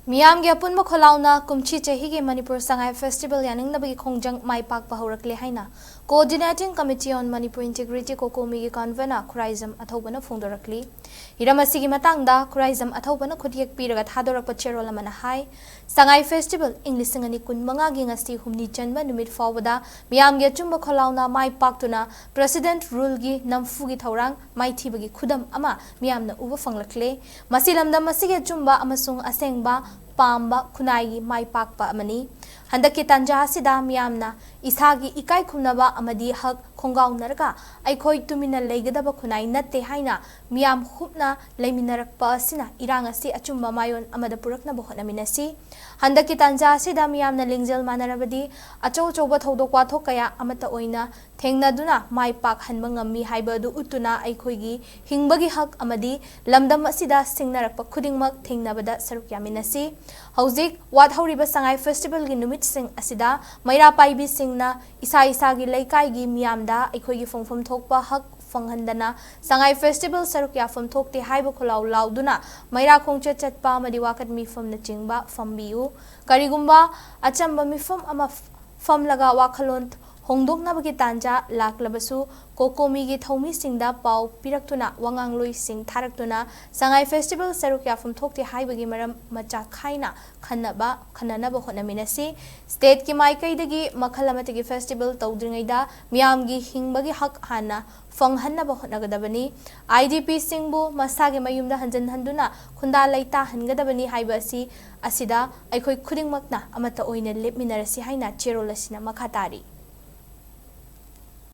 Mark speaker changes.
Speaker 1: मियाम के अपुन खोलाउना कुमची चही के मणिपुर संगाई फेस्टिवल यानिंगदबगी खोंगजंग माई पाकपा हौरकले हाइना coordinating committee on Manipur integrity COCOMI के कन्वेनर खुराइजम अथौबना फोंदोरकली हिरम असिगी मतंगदा खुराइजम अथौबना खुदियक पीरगा थादोरक चेरोल अमना हाई संगाई फेस्टिवल इंग्लिश अंगनी कुन मंगा गी ngasi humni chanba numit fawada मियाम के चुंब खोलाउना माई पाकतुना प्रेसिडेंट रूल गी नमफु गी थौरांग माई थीबगी खुदम अमा मियामना उबा फंगलकले मसिलमदा मसिगे चुंबा अमसुंग असेंगबा पाम्बा खुनाई माई पाकपा अमनी हंदकी तंजा सिदा मियामना इसागी इकाई खुमनबा अमदी हक खोंगाउनरगा अखोई तुमिना लेगदबा खुनाई नत्ते हाइना मियाम हुपना लेमिनरकपा असिना इरांग असि अचुंबा मायोन अमदा पुरकनबा होनमिनसी हंदकी तंजा सिदा मियामना लिंगजल मानरबदी अचौ चौबा थौदोक वाथोक कया अमता ओइना थेंगनादुना माई पाक हनबा ngami हाइबदु उतुना अखोईगी हिंगबगी हक अमदी लमदम असिदा सिंगनरकपा खुदिंगमक थेंगनाबदा सरुक यामिनसी हौजिक वाथौरिबा संगाई फेस्टिवल गी नुमित सिंग असिदा मैरा पाइबी सिंगना इसा इसागी लैकाईगी मियामदा अखोईगी फंगफम थोकपा हक फंगहंदना संगाई फेस्टिवल सरुक याफम थोकते हाइबा खोलाउ लाउदुना मैरा खोंगचे चटपा मदि वाकत मिफमना चिंगबा फंबियु करिगुंबा अचंबा मिफम अमा फमलगा वाखलोन होंदोकनाबगी तांजा लाकलबसु कोकोमी की थौमी सिंगदा पाउ पिरक्तुना वांगांगलोई सिंग थारक्तुना संगाई फेस्टिवल सरुक याफम थोकते हाइबगी मरम मचा खाइना खननबा होनमिनसी स्टेट की माइकैदगी मखल अमतगी फेस्टिवल तौद्रिंगैदा मियामगी हिंगबगी हक हाना फंगहन्नबा होनगदबनी आईडीपी सिंगबु मसागे मयुमदा हंजन हंदुना खुंदा लैता हनगदबनी हाइबसी असिदा अखोई खुदिंगमकना अमता ओइना लेपमिनरसी हाइना चेरोल असिना मखातारी